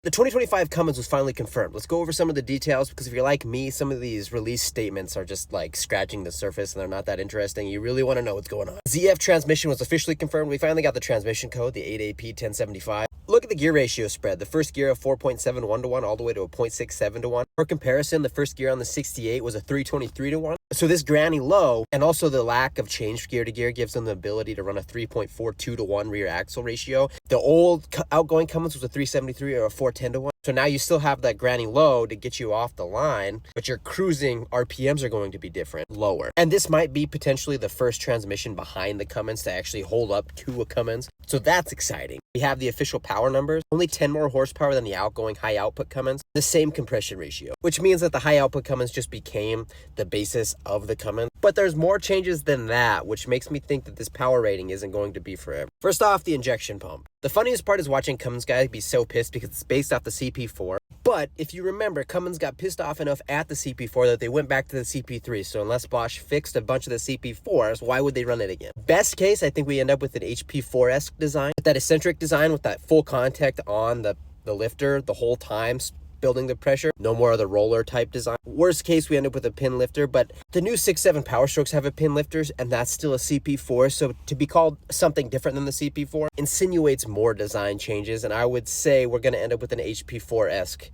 The 2025 Cummins was finally confirmed. Let's go over some of the details because if you're like me, some of these release statements are just like scratching the surface and they're not that interesting. You really want to know what's going on. ZF transmission was officially confirmed. We finally got the transmission code, the 8AP1075. Look at the gear ratio spread. The first gear of 4.71 to 1 all the way to a 0.67 to 1. For comparison, the first gear on the 68 was a 323 to 1. So this granny low and also the lack of change gear to gear gives them the ability to run a 3.42 to 1 rear axle ratio. The old outgoing Cummins was a 373 or a 410 to 1. So now you still have that granny low to get you off the line, but your cruising RPMs are going to be different, lower. And this might be potentially the first transmission behind the Cummins to actually hold up to a Cummins. So that's exciting. We have the official power numbers, only 10 more horsepower than the outgoing high output Cummins, the same compression ratio, which means that the high output Cummins just became the basis of the Cummins. But there's more changes than that, which makes me think that this power rating isn't going to be forever. First off, the injection pump. The funniest part is watching Cummins guys be so pissed because it's based off the CP4. But if you remember, Cummins got pissed off enough at the CP4 that they went back to the CP3. So unless Bosch fixed a bunch of the CP4s, why would they run it again? Best case, I think we end up with an HP4-esque design. That eccentric design with that full contact on the lifter the whole time, building the pressure. No more of the roller type design. Worst case, we end up with a pin lifter, but the new 6.7 Power Strokes have a pin lifters, and that's still a CP4. So to be called something different than the CP4 insinuates more design changes, and I would say we're going to end up with an HP4-esque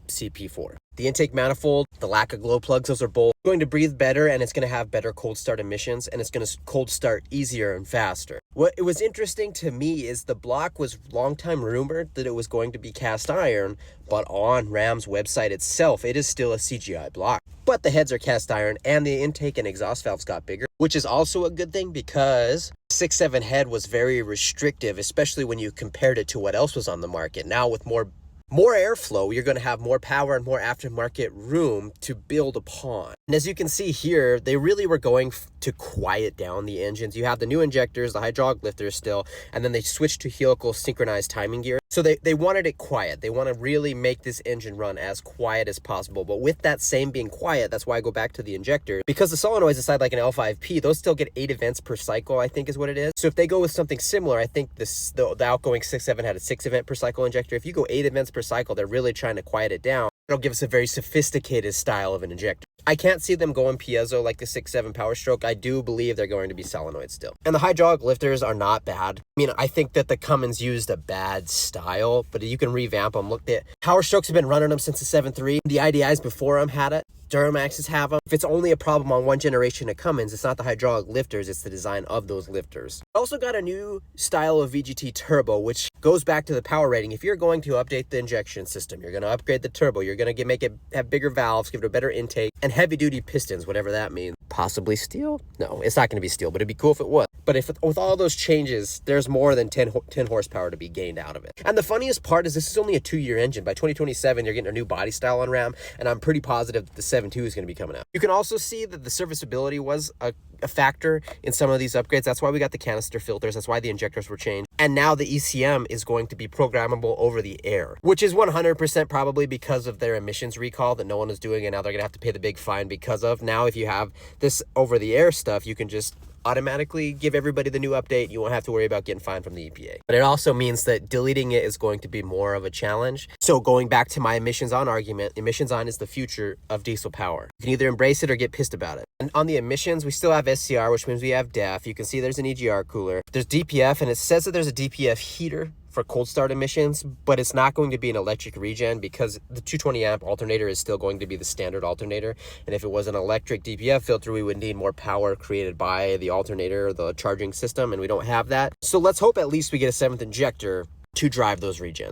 CP4. The intake manifold, the lack of glow plugs, those are both going to breathe better, and it's going to have better cold start emissions, and it's going to cold start easier and faster. What it was interesting to me is the block was long time rumored that it was going to be cast iron, but on Ram's website itself, it is still a CGI block. But the heads are cast iron, and the intake and exhaust valves got bigger, which is also a good thing because 6.7 head was very restrictive, especially when you compared it to what else was on the market. Now with more airflow, you're going to have more power and more aftermarket room to build upon. And as you can see here, they really were going to quiet down the engines. You have the new injectors, the hydraulic lifters still, and then they switched to helical synchronized timing gear. So they wanted it quiet. They want to really make this engine run as quiet as possible. But with that same being quiet, that's why I go back to the injector. Because the solenoids, aside like an L5P, those still get 8 events per cycle, I think is what it is. So if they go with something similar, I think the outgoing 6.7 had a 6 event per cycle injector. If you go 8 events per cycle, they're really trying to quiet it down. It'll give us a very sophisticated style of an injector. I can't see them going piezo like the 6.7 Power Stroke. I do believe they're going to be solenoid still. And the hydraulic lifters are not bad. I mean, I think that the Cummins used a bad style, but you can revamp them. Look, the Power Strokes have been running them since the 7.3. The IDIs before them had it. Duramaxes have them. If it's only a problem on one generation of Cummins, it's not the hydraulic lifters, it's the design of those lifters. Also got a new style of VGT turbo, which goes back to the power rating. If you're going to update the injection system, you're going to upgrade the turbo, you're going to make it have bigger valves, give it a better intake, and heavy duty pistons, whatever that means. Possibly steel? No, it's not going to be steel, but it'd be cool if it was. But if with all those changes, there's more than 10 horsepower to be gained out of it. And the funniest part is this is only a 2-year engine. By 2027, you're getting a new body style on Ram, and I'm pretty positive that the 7.2 is going to be coming out. You can also see that the serviceability was a factor in some of these upgrades. That's why we got the canister filters. That's why the injectors were changed. And now the ECM is going to be programmable over the air, which is 100% probably because of their emissions recall that no one is doing, and now they're going to have to pay the big fine because of. Now, if you have this over the air stuff, you can just automatically give everybody the new update. You won't have to worry about getting fined from the EPA. But it also means that deleting it is going to be more of a challenge. So going back to my emissions on argument, emissions on is the future of diesel power. You can either embrace it or get pissed about it. And on the emissions, we still have SCR, which means we have DEF. You can see there's an EGR cooler. There's DPF, and it says that there's a DPF heater for cold start emissions, but it's not going to be an electric regen because the 220 amp alternator is still going to be the standard alternator. And if it was an electric DPF filter, we would need more power created by the alternator, the charging system, and we don't have that. So let's hope at least we get a 7th injector to drive those regens.